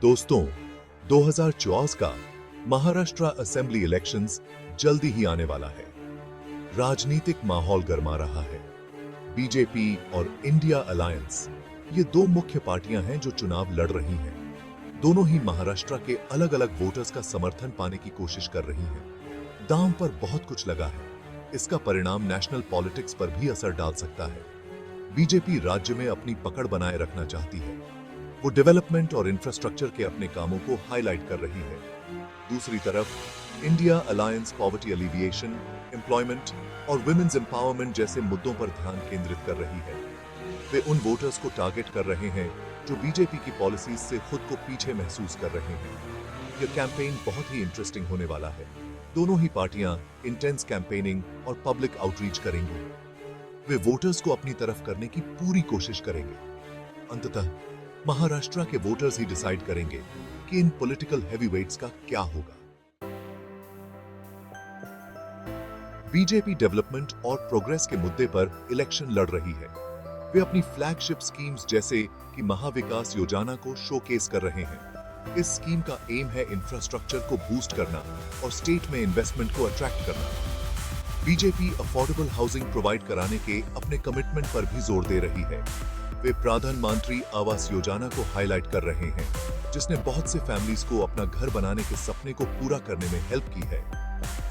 दोस्तों, 2024 का Maharashtra assembly elections जल्दी ही आने वाला है। राजनीतिक माहौल गर्मा रहा है। बीजेपी और इंडिया अलायंस, ये दो मुख्य पार्टियां हैं जो चुनाव लड़ रही हैं। दोनों ही महाराष्ट्र के अलग-अलग वोटर्स का समर्थन पाने की कोशिश कर रही हैं। दांव पर बहुत कुछ लगा है। इसका परिणाम नेशनल पॉलिटिक्स पर भी असर डाल सकता है। बीजेपी राज्य में अपनी पकड़ बनाए रखना चाहती है। वो डेवलपमेंट और इंफ्रास्ट्रक्चर के अपने कामों को हाईलाइट कर रही है। दूसरी तरफ India alliance poverty alleviation, employment और वुमेन्स एम्पावरमेंट जैसे मुद्दों पर ध्यान केंद्रित कर रही है। वे उन वोटर्स को टारगेट कर रहे हैं जो बीजेपी की पॉलिसीज से खुद को पीछे महसूस कर रहे हैं। यह कैंपेन बहुत ही इंटरेस्टिंग होने वाला है। दोनों ही पार्टियां इंटेंस कैंपेनिंग और पब्लिक आउटरीच करेंगी। वे वोटर्स को अपनी तरफ करने की पूरी कोशिश करेंगे। अंततः महाराष्ट्र के वोटर्स ही डिसाइड करेंगे कि इन पॉलिटिकल हैवीवेट्स का क्या होगा। बीजेपी डेवलपमेंट और प्रोग्रेस के मुद्दे पर इलेक्शन लड़ रही है। वे अपनी फ्लैगशिप स्कीम्स जैसे कि महाविकास योजना को शोकेस कर रहे हैं। इस स्कीम का एम है इंफ्रास्ट्रक्चर को बूस्ट करना और स्टेट में इन्वेस्टमेंट को अट्रैक्ट करना। बीजेपी अफोर्डेबल हाउसिंग प्रोवाइड कराने के अपने कमिटमेंट पर भी जोर दे रही है। वे प्रधानमंत्री आवास योजना को हाईलाइट कर रहे हैं, जिसने बहुत से फैमिलीज को अपना घर बनाने के सपने को पूरा करने में हेल्प की है।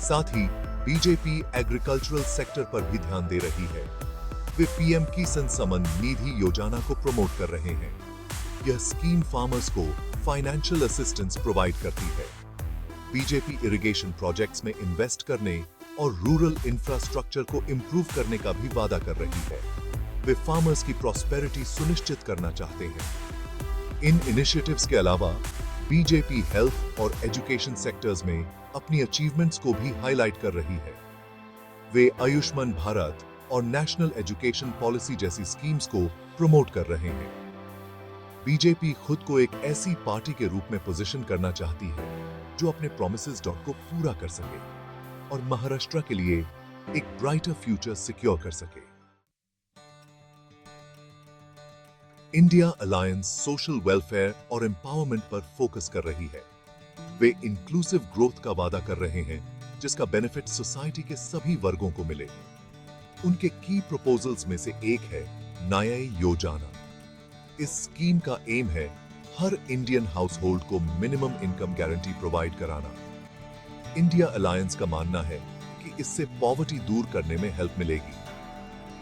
साथ ही बीजेपी एग्रीकल्चरल सेक्टर पर भी ध्यान दे रही है। वे पीएम किसान सम्मान निधि योजना को प्रमोट कर रहे हैं। यह स्कीम फार्मर्स को फाइनेंशियल असिस्टेंस प्रोवाइड करती है। बीजेपी इरिगेशन प्रोजेक्ट्स में इन्वेस्ट करने और रूरल इंफ्रास्ट्रक्चर को इंप्रूव करने का भी वादा कर रही है। वे फार्मर्स की प्रॉस्पेरिटी सुनिश्चित करना चाहते हैं। इन इनिशिएटिव्स के अलावा बीजेपी हेल्थ और एजुकेशन सेक्टर्स में अपनी अचीवमेंट्स को भी हाईलाइट कर रही है। वे आयुष्मान भारत और नेशनल एजुकेशन पॉलिसी जैसी स्कीम्स को प्रमोट कर रहे हैं। बीजेपी खुद को एक ऐसी पार्टी के रूप में पोजीशन करना चाहती है जो अपने प्रोमिसेस को पूरा कर सके और महाराष्ट्र के लिए एक ब्राइटर फ्यूचर सिक्योर कर सके। इंडिया अलायंस सोशल वेलफेयर और एम्पावरमेंट पर फोकस कर रही है। वे इंक्लूसिव ग्रोथ का वादा कर रहे हैं, जिसका बेनिफिट सोसाइटी के सभी वर्गों को मिले। उनके की प्रपोजल्स में से एक है न्याय योजना। इस स्कीम का एम है हर इंडियन हाउस होल्ड को मिनिमम इनकम गारंटी प्रोवाइड कराना। इंडिया अलायंस का मानना है कि इससे पॉवर्टी दूर करने में हेल्प मिलेगी।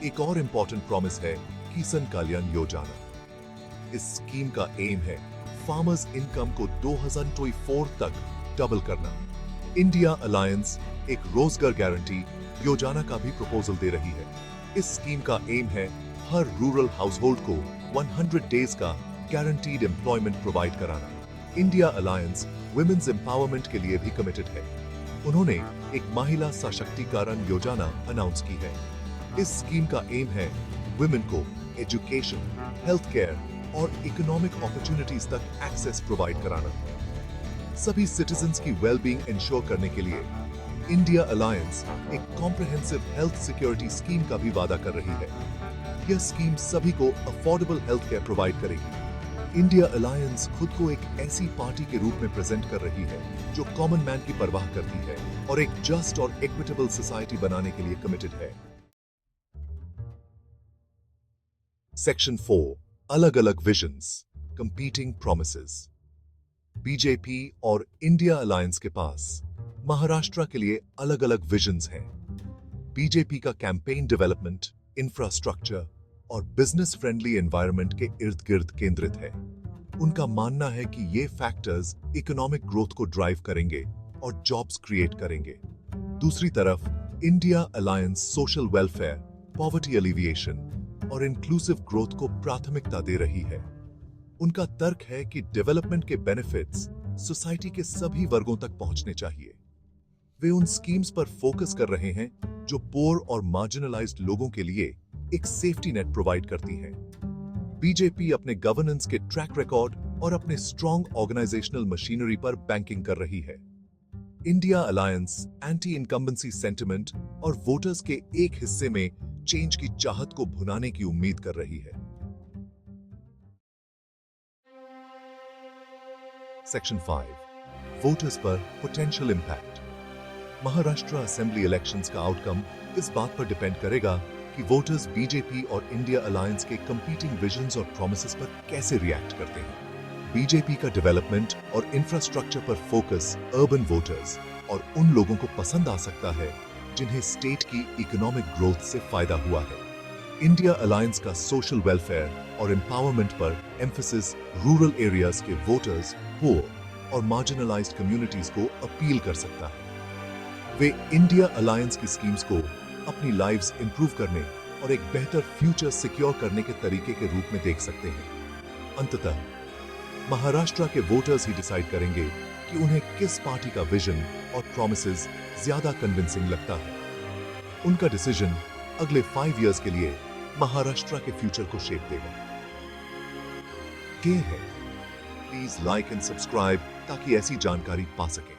एक और इंपॉर्टेंट प्रॉमिस है किसान कल्याण योजना। इस स्कीम का एम है फार्मर्स इनकम को 2024 तक डबल करना। इंडिया अलायंस एक रोजगार गारंटी योजना का भी प्रपोजल दे रही है। इस स्कीम का एम है हर रूरल हाउसहोल्ड को 100 डेज का गारंटीड एम्प्लॉयमेंट प्रोवाइड कराना। इंडिया अलायंस वुमेन्स एम्पावरमेंट के लिए भी कमिटेड है। उन्होंने एक महिला सशक्तिकरण योजना अनाउंस की है। इस स्कीम का एम है वुमेन को एजुकेशन, हेल्थ केयर और इकोनॉमिक अपॉर्चुनिटीज तक एक्सेस प्रोवाइड कराना। सभी सिटीजन्स की वेलबींग इंश्योर करने के लिए इंडिया अलायंस एक कॉम्प्रिहेंसिव हेल्थ सिक्योरिटी स्कीम का भी वादा कर रही है। यह स्कीम सभी को अफोर्डेबल हेल्थ केयर प्रोवाइड करेगी। इंडिया अलायंस खुद को एक ऐसी पार्टी के रूप में प्रेजेंट कर रही है जो कॉमन मैन की परवाह करती है और एक जस्ट और इक्विटेबल सोसाइटी बनाने के लिए कमिटेड है। सेक्शन 4, अलग-अलग विजन्स, कंपीटिंग प्रोमिसेस। बीजेपी और इंडिया अलायंस के पास महाराष्ट्र के लिए अलग-अलग विजन्स हैं। बीजेपी का कैंपेन डेवलपमेंट, इंफ्रास्ट्रक्चर और बिजनेस फ्रेंडली एनवायरनमेंट के इर्द-गिर्द केंद्रित है। उनका मानना है कि ये फैक्टर्स इकोनॉमिक ग्रोथ को ड्राइव करेंगे और जॉब्स क्रिएट करेंगे। दूसरी तरफ India alliance social welfare, poverty alleviation और इंक्लूसिव ग्रोथ को प्राथमिकता दे रही है। उनका तर्क है कि डेवलपमेंट के बेनिफिट्स सोसाइटी के सभी वर्गों तक पहुंचने चाहिए। वे उन स्कीम्स पर फोकस कर रहे हैं जो पोर और मार्जिनलाइज्ड लोगों के लिए एक सेफ्टी नेट प्रोवाइड करती हैं। बीजेपी अपने गवर्नेंस के ट्रैक रिकॉर्ड और अपने स्ट्रॉन्ग ऑर्गेनाइजेशनल मशीनरी पर बैंकिंग कर रही है। India alliance anti incumbency sentiment और वोटर्स के एक हिस्से में चेंज की चाहत को भुनाने की उम्मीद कर रही है। सेक्शन 5 वोटर्स पर potential impact. Maharashtra assembly elections का आउटकम इस बात पर डिपेंड करेगा कि वोटर्स बीजेपी और इंडिया अलायंस के कंपीटिंग विजन्स और प्रोमिसेस पर कैसे रिएक्ट करते हैं। बीजेपी का डेवलपमेंट और इंफ्रास्ट्रक्चर पर फोकस अर्बन वोटर्स और उन लोगों को पसंद आ सकता है जिन्हें स्टेट की इकोनॉमिक ग्रोथ से फायदा हुआ है। इंडिया अलायंस का सोशल वेलफेयर और एम्पावरमेंट पर एम्फेसिस रूरल एरियाज के वोटर्स, पुअर और मार्जिनलाइज्ड कम्युनिटीज को अपील कर सकता है। वे इंडिया अलायंस की स्कीम्स को अपनी लाइव्स इंप्रूव करने और एक बेहतर फ्यूचर सिक्योर करने के तरीके के रूप में देख सकते हैं। अंततः महाराष्ट्र के वोटर्स ही डिसाइड करेंगे कि उन्हें किस पार्टी का विजन और प्रॉमिसेस ज्यादा कन्विंसिंग लगता है। उनका डिसीजन अगले 5 इयर्स के लिए महाराष्ट्र के फ्यूचर को शेप देगा। के है प्लीज लाइक एंड सब्सक्राइब ताकि ऐसी जानकारी पा सकें।